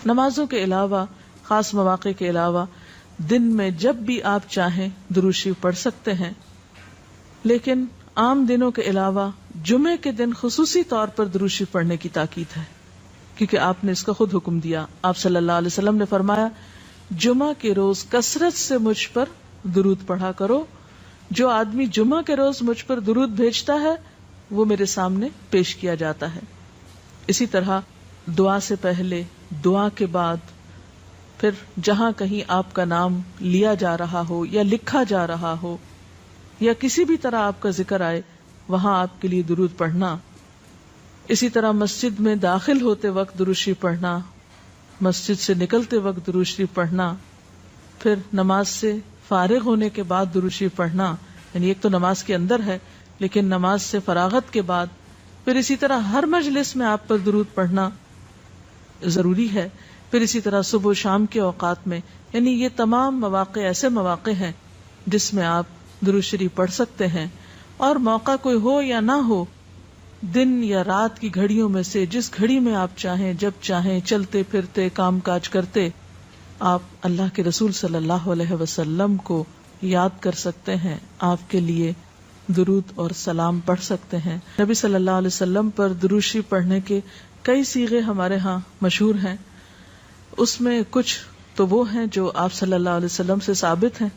نمازوں کے علاوہ، خاص مواقع کے علاوہ دن میں جب بھی آپ چاہیں درود شریف پڑھ سکتے ہیں، لیکن عام دنوں کے علاوہ جمعے کے دن خصوصی طور پر درود شریف پڑھنے کی تاکید ہے، کیونکہ آپ نے اس کا خود حکم دیا۔ آپ صلی اللہ علیہ وسلم نے فرمایا، جمعہ کے روز کثرت سے مجھ پر درود پڑھا کرو، جو آدمی جمعہ کے روز مجھ پر درود بھیجتا ہے وہ میرے سامنے پیش کیا جاتا ہے۔ اسی طرح دعا سے پہلے، دعا کے بعد، پھر جہاں کہیں آپ کا نام لیا جا رہا ہو یا لکھا جا رہا ہو یا کسی بھی طرح آپ کا ذکر آئے، وہاں آپ کے لیے درود پڑھنا۔ اسی طرح مسجد میں داخل ہوتے وقت درود شریف پڑھنا، مسجد سے نکلتے وقت درود شریف پڑھنا، پھر نماز سے فارغ ہونے کے بعد درود شریف پڑھنا، یعنی ایک تو نماز کے اندر ہے لیکن نماز سے فراغت کے بعد، پھر اسی طرح ہر مجلس میں آپ پر درود پڑھنا ضروری ہے، پھر اسی طرح صبح و شام کے اوقات میں، یعنی یہ تمام مواقع ایسے مواقع ہیں جس میں آپ درود شریف پڑھ سکتے ہیں، اور موقع کوئی ہو یا نہ ہو، دن یا رات کی گھڑیوں میں سے جس گھڑی میں آپ چاہیں، جب چاہیں، چلتے پھرتے کام کاج کرتے، آپ اللہ کے رسول صلی اللہ علیہ وسلم کو یاد کر سکتے ہیں، آپ کے لیے درود اور سلام پڑھ سکتے ہیں۔ نبی صلی اللہ علیہ وسلم پر درود شریف پڑھنے کے کئی صیغے ہمارے ہاں مشہور ہیں، اس میں کچھ تو وہ ہیں جو آپ صلی اللہ علیہ وسلم سے ثابت ہیں،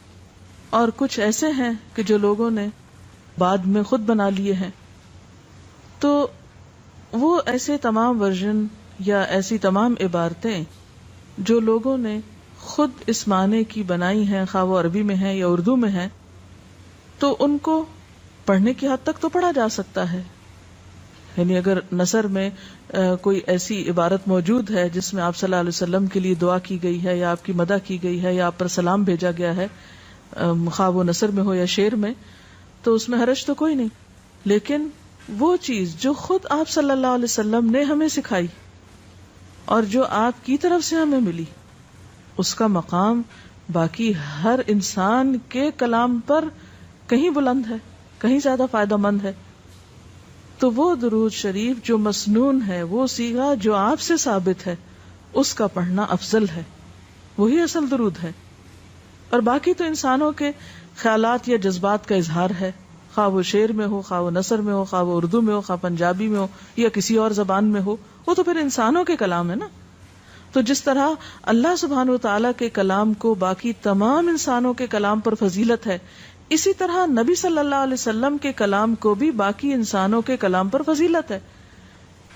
اور کچھ ایسے ہیں کہ جو لوگوں نے بعد میں خود بنا لیے ہیں۔ تو وہ ایسے تمام ورژن یا ایسی تمام عبارتیں جو لوگوں نے خود اس معنی کی بنائی ہیں، خواہ وہ عربی میں ہیں یا اردو میں ہیں، تو ان کو پڑھنے کی حد تک تو پڑھا جا سکتا ہے۔ یعنی اگر نثر میں کوئی ایسی عبارت موجود ہے جس میں آپ صلی اللہ علیہ وسلم کے لیے دعا کی گئی ہے یا آپ کی مدح کی گئی ہے یا آپ پر سلام بھیجا گیا ہے، خواہ وہ نثر میں ہو یا شعر میں، تو اس میں حرج تو کوئی نہیں، لیکن وہ چیز جو خود آپ صلی اللہ علیہ وسلم نے ہمیں سکھائی اور جو آپ کی طرف سے ہمیں ملی، اس کا مقام باقی ہر انسان کے کلام پر کہیں بلند ہے، کہیں زیادہ فائدہ مند ہے۔ تو وہ درود شریف جو مسنون ہے، وہ صیغہ جو آپ سے ثابت ہے، اس کا پڑھنا افضل ہے، وہی اصل درود ہے۔ اور باقی تو انسانوں کے خیالات یا جذبات کا اظہار ہے، خواہ وہ شعر میں ہو، خواہ وہ نثر میں ہو، خواہ وہ اردو میں ہو، خواہ پنجابی میں ہو یا کسی اور زبان میں ہو، وہ تو پھر انسانوں کے کلام ہے نا۔ تو جس طرح اللہ سبحانہ و تعالیٰ کے کلام کو باقی تمام انسانوں کے کلام پر فضیلت ہے، اسی طرح نبی صلی اللہ علیہ وسلم کے کلام کو بھی باقی انسانوں کے کلام پر فضیلت ہے۔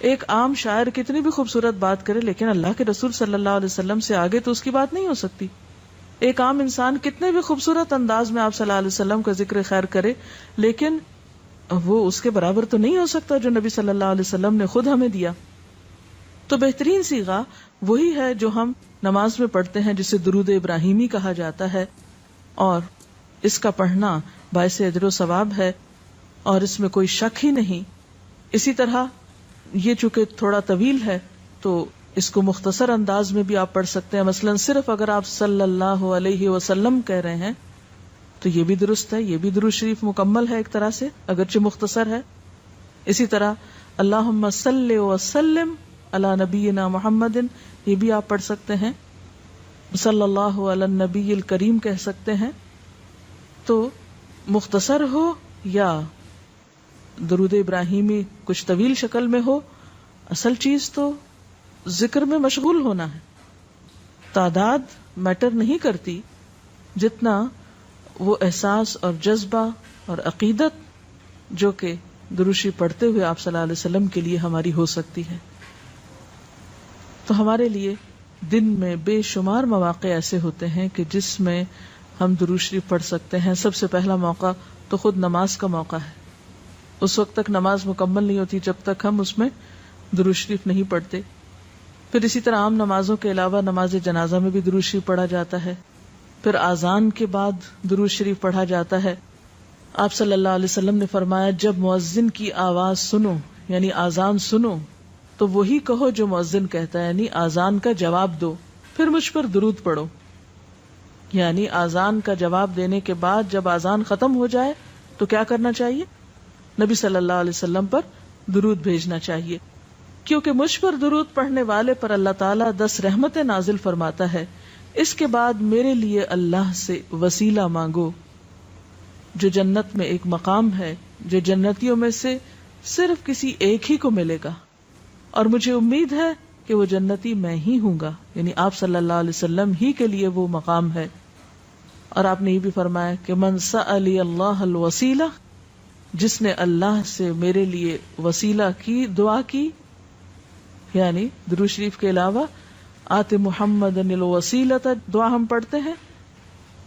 ایک عام شاعر کتنی بھی خوبصورت بات کرے لیکن اللہ کے رسول صلی اللہ علیہ وسلم سے آگے تو اس کی بات نہیں ہو سکتی۔ ایک عام انسان کتنے بھی خوبصورت انداز میں آپ صلی اللہ علیہ وسلم کا ذکر خیر کرے لیکن وہ اس کے برابر تو نہیں ہو سکتا جو نبی صلی اللہ علیہ وسلم نے خود ہمیں دیا۔ تو بہترین صیغہ وہی ہے جو ہم نماز میں پڑھتے ہیں، جسے درود ابراہیمی کہا جاتا ہے، اور اس کا پڑھنا باعث اجر و ثواب ہے اور اس میں کوئی شک ہی نہیں۔ اسی طرح یہ چونکہ تھوڑا طویل ہے تو اس کو مختصر انداز میں بھی آپ پڑھ سکتے ہیں، مثلا صرف اگر آپ صلی اللہ علیہ وسلم کہہ رہے ہیں تو یہ بھی درست ہے، یہ بھی درود شریف مکمل ہے ایک طرح سے اگرچہ مختصر ہے۔ اسی طرح اللہم صلی وسلم علی نبینا محمد، یہ بھی آپ پڑھ سکتے ہیں، صلی اللہ علی النبی الکریم کہہ سکتے ہیں۔ تو مختصر ہو یا درود ابراہیمی کچھ طویل شکل میں ہو، اصل چیز تو ذکر میں مشغول ہونا ہے۔ تعداد میٹر نہیں کرتی جتنا وہ احساس اور جذبہ اور عقیدت جو کہ درود شریف پڑھتے ہوئے آپ صلی اللہ علیہ وسلم کے لیے ہماری ہو سکتی ہے۔ تو ہمارے لیے دن میں بے شمار مواقع ایسے ہوتے ہیں کہ جس میں ہم درود شریف پڑھ سکتے ہیں۔ سب سے پہلا موقع تو خود نماز کا موقع ہے، اس وقت تک نماز مکمل نہیں ہوتی جب تک ہم اس میں درود شریف نہیں پڑھتے۔ پھر اسی طرح عام نمازوں کے علاوہ نماز جنازہ میں بھی درود شریف پڑھا جاتا ہے۔ پھر اذان کے بعد درود شریف پڑھا جاتا ہے۔ آپ صلی اللہ علیہ وسلم نے فرمایا، جب مؤذن کی آواز سنو یعنی اذان سنو تو وہی کہو جو مؤذن کہتا ہے، یعنی اذان کا جواب دو، پھر مجھ پر درود پڑھو۔ یعنی اذان کا جواب دینے کے بعد جب اذان ختم ہو جائے تو کیا کرنا چاہیے؟ نبی صلی اللہ علیہ وسلم پر درود بھیجنا چاہیے۔ کیونکہ مجھ پر درود پڑھنے والے پر اللہ تعالیٰ 10 رحمتیں نازل فرماتا ہے. اس کے بعد میرے لیے اللہ سے وسیلہ مانگو، جو جنت میں ایک مقام ہے جو جنتیوں میں سے صرف کسی ایک ہی کو ملے گا، اور مجھے امید ہے کہ وہ جنتی میں ہی ہوں گا، یعنی آپ صلی اللہ علیہ وسلم ہی کے لیے وہ مقام ہے. اور آپ نے یہ بھی فرمایا کہ من سألی اللہ الوسیلہ، جس نے اللہ سے میرے لیے وسیلہ کی دعا کی، یعنی درود شریف کے علاوہ آت محمد الوسیلۃ دعا ہم پڑھتے ہیں،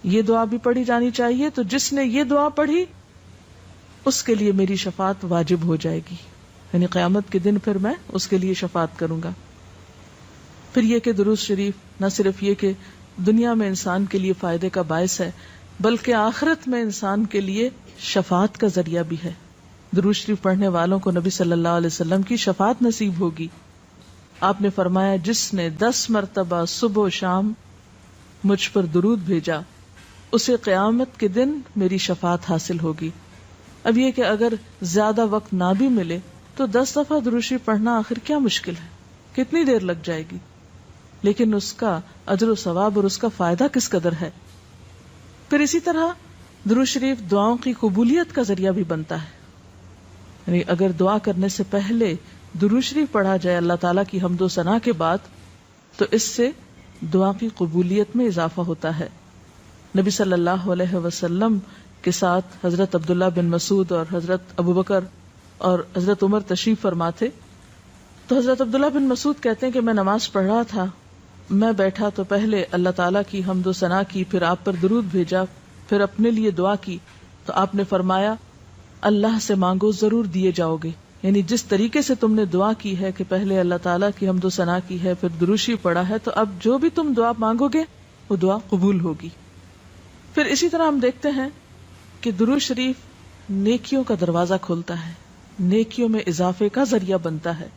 یہ دعا بھی پڑھی جانی چاہیے. تو جس نے یہ دعا پڑھی اس کے لیے میری شفاعت واجب ہو جائے گی، یعنی قیامت کے دن پھر میں اس کے لیے شفاعت کروں گا. پھر یہ کہ درود شریف نہ صرف یہ کہ دنیا میں انسان کے لیے فائدے کا باعث ہے، بلکہ آخرت میں انسان کے لیے شفاعت کا ذریعہ بھی ہے. درود شریف پڑھنے والوں کو نبی صلی اللہ علیہ وسلم کی شفاعت نصیب ہوگی. آپ نے فرمایا جس نے 10 مرتبہ صبح و شام مجھ پر درود بھیجا اسے قیامت کے دن میری شفاعت حاصل ہوگی. اب یہ کہ اگر زیادہ وقت نہ بھی ملے تو 10 دفعہ درود شریف پڑھنا آخر کیا مشکل ہے، کتنی دیر لگ جائے گی، لیکن اس کا اجر و ثواب اور اس کا فائدہ کس قدر ہے. پھر اسی طرح درود شریف دعاؤں کی قبولیت کا ذریعہ بھی بنتا ہے، یعنی اگر دعا کرنے سے پہلے درود شریف پڑھا جائے اللہ تعالیٰ کی حمد و ثنا کے بعد تو اس سے دعا کی قبولیت میں اضافہ ہوتا ہے. نبی صلی اللہ علیہ وسلم کے ساتھ حضرت عبداللہ بن مسعود اور حضرت ابوبکر اور حضرت عمر تشریف فرما تھے. تو حضرت عبداللہ بن مسعود کہتے ہیں کہ میں نماز پڑھ رہا تھا، میں بیٹھا تو پہلے اللہ تعالیٰ کی حمد و ثنا کی، پھر آپ پر درود بھیجا، پھر اپنے لیے دعا کی. تو آپ نے فرمایا اللہ سے مانگو ضرور دیے جاؤ گے، یعنی جس طریقے سے تم نے دعا کی ہے کہ پہلے اللہ تعالیٰ کی حمد و ثنا کی ہے پھر درود شریف پڑھا ہے، تو اب جو بھی تم دعا مانگو گے وہ دعا قبول ہوگی. پھر اسی طرح ہم دیکھتے ہیں کہ درود شریف نیکیوں کا دروازہ کھولتا ہے، نیکیوں میں اضافے کا ذریعہ بنتا ہے.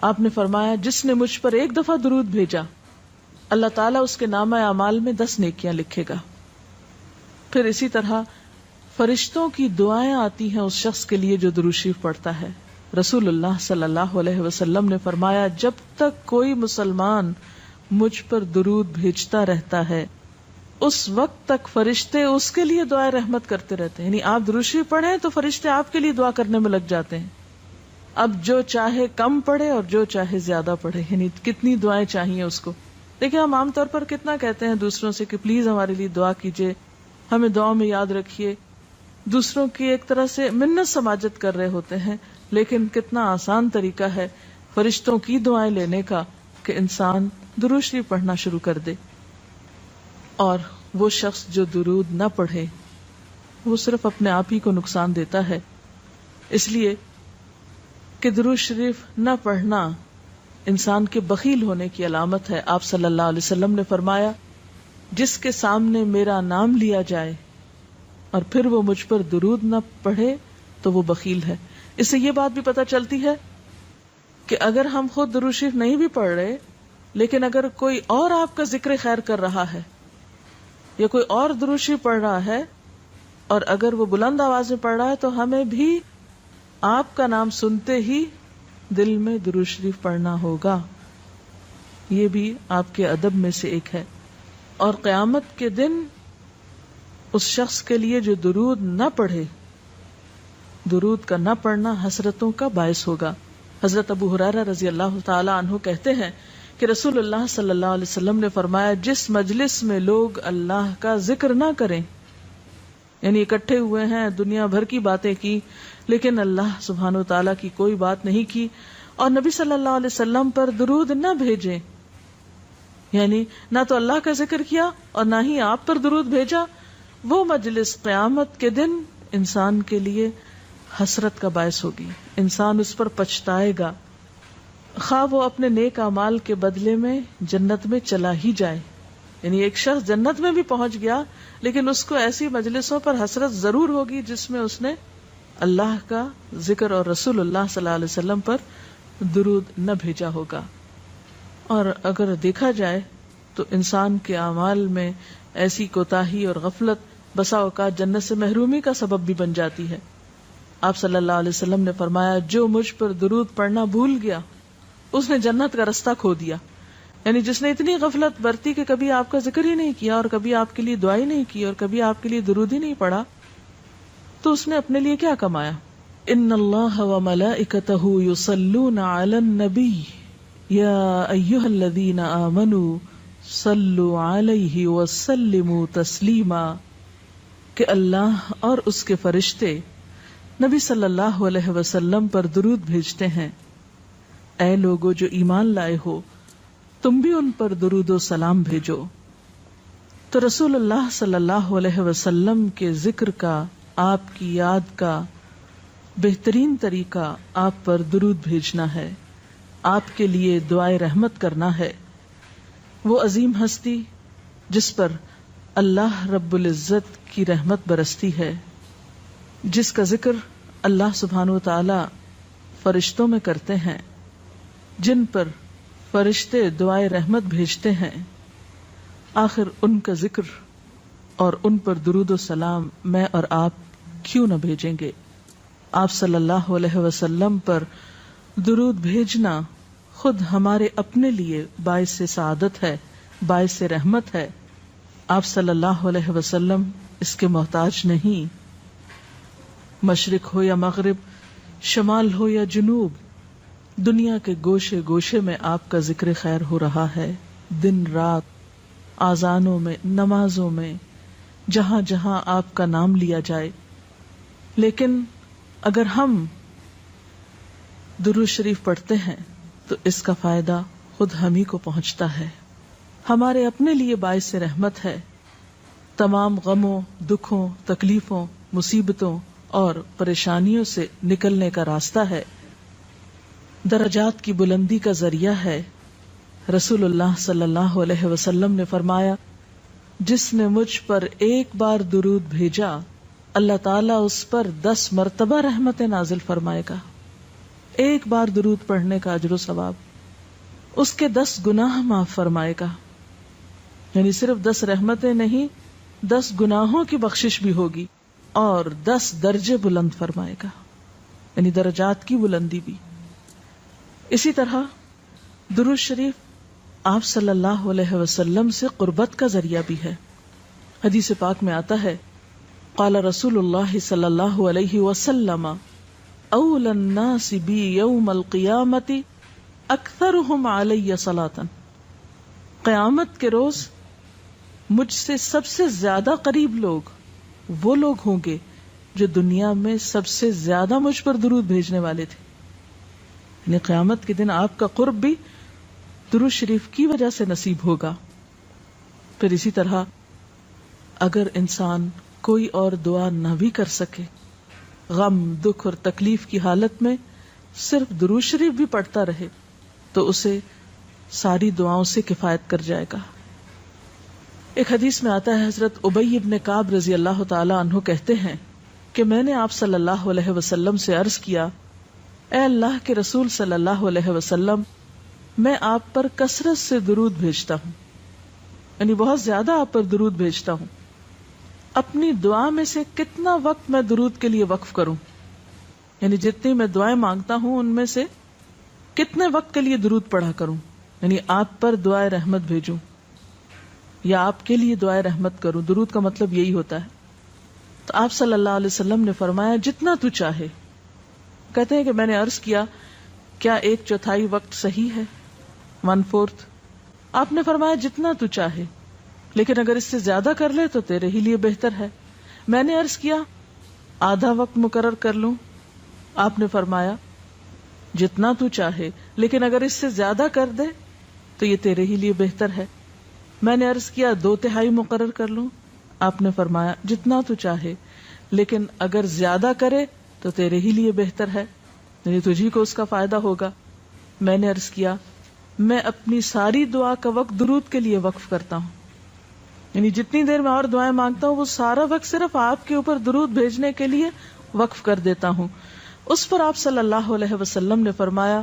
آپ نے فرمایا جس نے مجھ پر ایک دفعہ درود بھیجا اللہ تعالیٰ اس کے نامہ اعمال میں 10 نیکیاں لکھے گا. پھر اسی طرح فرشتوں کی دعائیں آتی ہیں اس شخص کے لیے جو درود شریف پڑھتا ہے. رسول اللہ صلی اللہ علیہ وسلم نے فرمایا جب تک کوئی مسلمان مجھ پر درود بھیجتا رہتا ہے اس وقت تک فرشتے اس کے لیے دعائیں رحمت کرتے رہتے ہیں. یعنی آپ درود شریف پڑھیں تو فرشتے آپ کے لیے دعا کرنے میں لگ جاتے ہیں. اب جو چاہے کم پڑھے اور جو چاہے زیادہ پڑھے، یعنی کتنی دعائیں چاہیے اس کو. دیکھیں ہم عام طور پر کتنا کہتے ہیں دوسروں سے کہ پلیز ہمارے لیے دعا کیجیے، ہمیں دعا میں یاد رکھیے، دوسروں کی ایک طرح سے منت سماجت کر رہے ہوتے ہیں. لیکن کتنا آسان طریقہ ہے فرشتوں کی دعائیں لینے کا کہ انسان درود شریف پڑھنا شروع کر دے. اور وہ شخص جو درود نہ پڑھے وہ صرف اپنے آپ ہی کو نقصان دیتا ہے، اس لیے کہ درود شریف نہ پڑھنا انسان کے بخیل ہونے کی علامت ہے. آپ صلی اللہ علیہ وسلم نے فرمایا جس کے سامنے میرا نام لیا جائے اور پھر وہ مجھ پر درود نہ پڑھے تو وہ بخیل ہے. اس سے یہ بات بھی پتہ چلتی ہے کہ اگر ہم خود درود شریف نہیں بھی پڑھ رہے لیکن اگر کوئی اور آپ کا ذکر خیر کر رہا ہے یا کوئی اور درود شریف پڑھ رہا ہے اور اگر وہ بلند آواز میں پڑھ رہا ہے تو ہمیں بھی آپ کا نام سنتے ہی دل میں درود شریف پڑھنا ہوگا. یہ بھی آپ کے ادب میں سے ایک ہے. اور قیامت کے دن اس شخص کے لیے جو درود نہ پڑھے، درود کا نہ پڑھنا حسرتوں کا باعث ہوگا. حضرت ابو ہریرہ رضی اللہ تعالی عنہ کہتے ہیں کہ رسول اللہ صلی اللہ علیہ وسلم نے فرمایا جس مجلس میں لوگ اللہ کا ذکر نہ کریں، یعنی اکٹھے ہوئے ہیں دنیا بھر کی باتیں کی لیکن اللہ سبحانہ وتعالی کی کوئی بات نہیں کی، اور نبی صلی اللہ علیہ وسلم پر درود نہ بھیجیں، یعنی نہ تو اللہ کا ذکر کیا اور نہ ہی آپ پر درود بھیجا، وہ مجلس قیامت کے دن انسان کے لیے حسرت کا باعث ہوگی. انسان اس پر پچھتائے گا، خواہ وہ اپنے نیک اعمال کے بدلے میں جنت میں چلا ہی جائے. یعنی ایک شخص جنت میں بھی پہنچ گیا لیکن اس کو ایسی مجلسوں پر حسرت ضرور ہوگی جس میں اس نے اللہ کا ذکر اور رسول اللہ صلی اللہ علیہ وسلم پر درود نہ بھیجا ہوگا. اور اگر دیکھا جائے تو انسان کے اعمال میں ایسی کوتاہی اور غفلت بسا اوقات جنت سے محرومی کا سبب بھی بن جاتی ہے. آپ صلی اللہ علیہ وسلم نے فرمایا جو مجھ پر درود پڑھنا بھول گیا اس نے جنت کا رستہ کھو دیا. یعنی جس نے اتنی غفلت برتی کہ کبھی آپ کا ذکر ہی نہیں کیا اور کبھی آپ کے لیے دعا ہی نہیں کی اور کبھی آپ کے لیے درود ہی نہیں پڑھا, تو اس نے اپنے لیے کیا کمایا؟ ان اللہ وملائکتہ یصلون علی النبی یا ایھا الذین آمنوا صلوا علیہ وسلموا تسلیما, کہ اللہ اور اس کے فرشتے نبی صلی اللہ علیہ وسلم پر درود بھیجتے ہیں. اے لوگو جو ایمان لائے ہو, تم بھی ان پر درود و سلام بھیجو. تو رسول اللہ صلی اللہ علیہ وسلم کے ذکر کا, آپ کی یاد کا بہترین طریقہ آپ پر درود بھیجنا ہے, آپ کے لیے دعائے رحمت کرنا ہے. وہ عظیم ہستی جس پر اللہ رب العزت کی رحمت برستی ہے, جس کا ذکر اللہ سبحانہ و تعالی فرشتوں میں کرتے ہیں, جن پر فرشتے دعائے رحمت بھیجتے ہیں, آخر ان کا ذکر اور ان پر درود و سلام میں اور آپ کیوں نہ بھیجیں گے؟ آپ صلی اللہ علیہ وسلم پر درود بھیجنا خود ہمارے اپنے لیے باعث سعادت ہے, باعث رحمت ہے. آپ صلی اللہ علیہ وسلم اس کے محتاج نہیں. مشرق ہو یا مغرب, شمال ہو یا جنوب, دنیا کے گوشے گوشے میں آپ کا ذکر خیر ہو رہا ہے, دن رات, آذانوں میں, نمازوں میں, جہاں جہاں آپ کا نام لیا جائے. لیکن اگر ہم درود شریف پڑھتے ہیں تو اس کا فائدہ خود ہم ہی کو پہنچتا ہے, ہمارے اپنے لیے باعث رحمت ہے. تمام غموں, دکھوں, تکلیفوں, مصیبتوں اور پریشانیوں سے نکلنے کا راستہ ہے, درجات کی بلندی کا ذریعہ ہے. رسول اللہ صلی اللہ علیہ وسلم نے فرمایا, جس نے مجھ پر ایک بار درود بھیجا اللہ تعالیٰ اس پر 10 مرتبہ رحمتیں نازل فرمائے گا. ایک بار درود پڑھنے کا اجر و ثواب, اس کے 10 گناہ معاف فرمائے گا. یعنی صرف 10 رحمتیں نہیں, 10 گناہوں کی بخشش بھی ہوگی اور 10 درجے بلند فرمائے گا, یعنی درجات کی بلندی بھی. اسی طرح درود شریف آپ صلی اللہ علیہ وسلم سے قربت کا ذریعہ بھی ہے. حدیث پاک میں آتا ہے, قال رسول اللہ صلی اللہ علیہ وسلم اول الناس بی یوم القیامت اکثرهم علی صلاۃ, قیامت کے روز مجھ سے سب سے زیادہ قریب لوگ وہ لوگ ہوں گے جو دنیا میں سب سے زیادہ مجھ پر درود بھیجنے والے تھے. یعنی قیامت کے دن آپ کا قرب بھی درود شریف کی وجہ سے نصیب ہوگا. پھر اسی طرح اگر انسان کوئی اور دعا نہ بھی کر سکے, غم, دکھ اور تکلیف کی حالت میں صرف درود شریف بھی پڑھتا رہے تو اسے ساری دعاؤں سے کفایت کر جائے گا. ایک حدیث میں آتا ہے, حضرت ابی ابن کعب رضی اللہ تعالی عنہ کہتے ہیں کہ میں نے آپ صلی اللہ علیہ وسلم سے عرض کیا, اے اللہ کے رسول صلی اللہ علیہ وسلم, میں آپ پر کثرت سے درود بھیجتا ہوں, یعنی بہت زیادہ آپ پر درود بھیجتا ہوں, اپنی دعا میں سے کتنا وقت میں درود کے لیے وقف کروں؟ یعنی جتنی میں دعائیں مانگتا ہوں ان میں سے کتنے وقت کے لیے درود پڑھا کروں, یعنی آپ پر دعائے رحمت بھیجوں یا آپ کے لیے دعائے رحمت کروں. درود کا مطلب یہی ہوتا ہے. تو آپ صلی اللہ علیہ وسلم نے فرمایا, جتنا تو چاہے. کہتے ہیں کہ میں نے عرض کیا, کیا 1/4 وقت صحیح ہے, 1/4؟ آپ نے فرمایا جتنا تو چاہے, لیکن اگر اس سے زیادہ کر لے تو تیرے ہی لیے بہتر ہے. میں نے عرض کیا آدھا وقت مقرر کر لوں؟ آپ نے فرمایا جتنا تو چاہے, لیکن اگر اس سے زیادہ کر دے تو یہ تیرے ہی لیے بہتر ہے. میں نے عرض کیا 2/3 مقرر کر لوں؟ آپ نے فرمایا جتنا تو چاہے, لیکن اگر زیادہ کرے تو تیرے ہی لیے بہتر ہے, یعنی تجھی کو اس کا فائدہ ہوگا. میں نے عرض کیا میں اپنی ساری دعا کا وقت درود کے لیے وقف کرتا ہوں, یعنی جتنی دیر میں اور دعائیں مانگتا ہوں وہ سارا وقت صرف آپ کے اوپر درود بھیجنے کے لیے وقف کر دیتا ہوں. اس پر آپ صلی اللہ علیہ وسلم نے فرمایا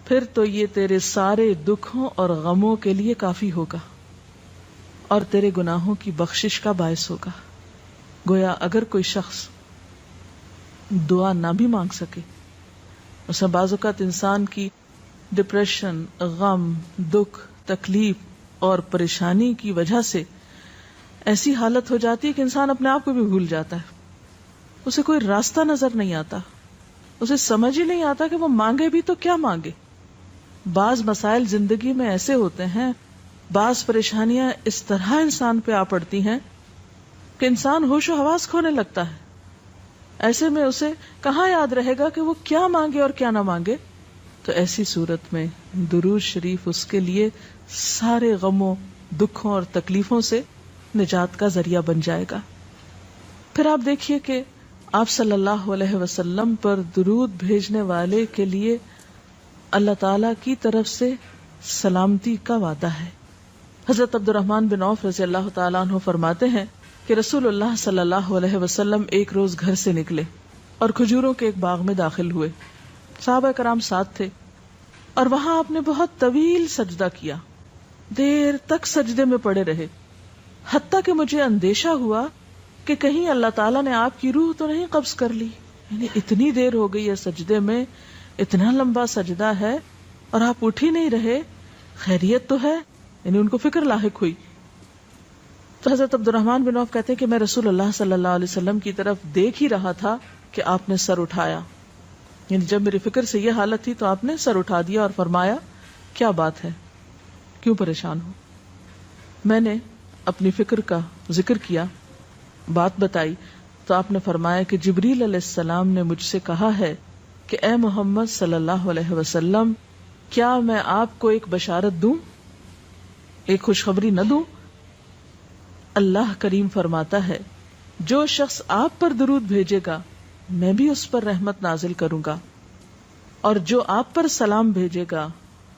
پھر تو یہ تیرے سارے دکھوں اور غموں کے لیے کافی ہوگا اور تیرے گناہوں کی بخشش کا باعث ہوگا. گویا اگر کوئی شخص دعا نہ بھی مانگ سکے, اس میں بعض اوقات انسان کی ڈپریشن، غم، دکھ، تکلیف اور پریشانی کی وجہ سے ایسی حالت ہو جاتی ہے کہ انسان اپنے آپ کو بھی بھول جاتا ہے، اسے کوئی راستہ نظر نہیں آتا، اسے سمجھ ہی نہیں آتا کہ وہ مانگے بھی تو کیا مانگے۔ بعض مسائل زندگی میں ایسے ہوتے ہیں، بعض پریشانیاں اس طرح انسان پہ آ پڑتی ہیں کہ انسان ہوش و حواس کھونے لگتا ہے۔ ایسے میں اسے کہاں یاد رہے گا کہ وہ کیا مانگے اور کیا نہ مانگے؟ تو ایسی صورت میں درود شریف اس کے لیے سارے غموں، دکھوں اور تکلیفوں سے نجات کا ذریعہ بن جائے گا۔ پھر آپ دیکھیے کہ آپ صلی اللہ علیہ وسلم پر درود بھیجنے والے کے لیے اللہ تعالی کی طرف سے سلامتی کا وعدہ ہے۔ حضرت عبد الرحمن بن عوف رضی اللہ تعالیٰ عنہ فرماتے ہیں کہ رسول اللہ صلی اللہ علیہ وسلم ایک روز گھر سے نکلے اور کھجوروں کے ایک باغ میں داخل ہوئے، صحابہ کرام ساتھ تھے، اور وہاں آپ نے بہت طویل سجدہ کیا، دیر تک سجدے میں پڑے رہے، حتیٰ کہ مجھے اندیشہ ہوا کہ کہیں اللہ تعالیٰ نے آپ کی روح تو نہیں قبض کر لی، یعنی اتنی دیر ہو گئی ہے سجدے میں، اتنا لمبا سجدہ ہے اور آپ اٹھ ہی نہیں رہے، خیریت تو ہے؟ یعنی ان کو فکر لاحق ہوئی۔ تو حضرت عبد الرحمن بن عوف کہتے ہیں کہ میں رسول اللہ صلی اللہ علیہ وسلم کی طرف دیکھ ہی رہا تھا کہ آپ نے سر اٹھایا، یعنی جب میری فکر سے یہ حالت تھی تو آپ نے سر اٹھا دیا اور فرمایا کیا بات ہے، کیوں پریشان ہو؟ میں نے اپنی فکر کا ذکر کیا، بات بتائی، تو آپ نے فرمایا کہ جبریل علیہ السلام نے مجھ سے کہا ہے کہ اے محمد صلی اللہ علیہ وسلم، کیا میں آپ کو ایک بشارت دوں، ایک خوشخبری نہ دوں؟ اللہ کریم فرماتا ہے جو شخص آپ پر درود بھیجے گا میں بھی اس پر رحمت نازل کروں گا، اور جو آپ پر سلام بھیجے گا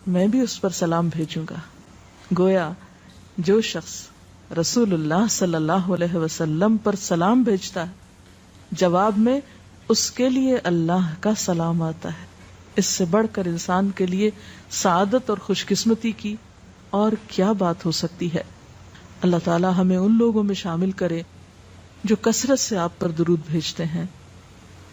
میں بھی اس پر سلام بھیجوں گا۔ گویا جو شخص رسول اللہ صلی اللہ علیہ وسلم پر سلام بھیجتا ہے، جواب میں اس کے لیے اللہ کا سلام آتا ہے۔ اس سے بڑھ کر انسان کے لیے سعادت اور خوش قسمتی کی اور کیا بات ہو سکتی ہے؟ اللہ تعالی ہمیں ان لوگوں میں شامل کرے جو کثرت سے آپ پر درود بھیجتے ہیں۔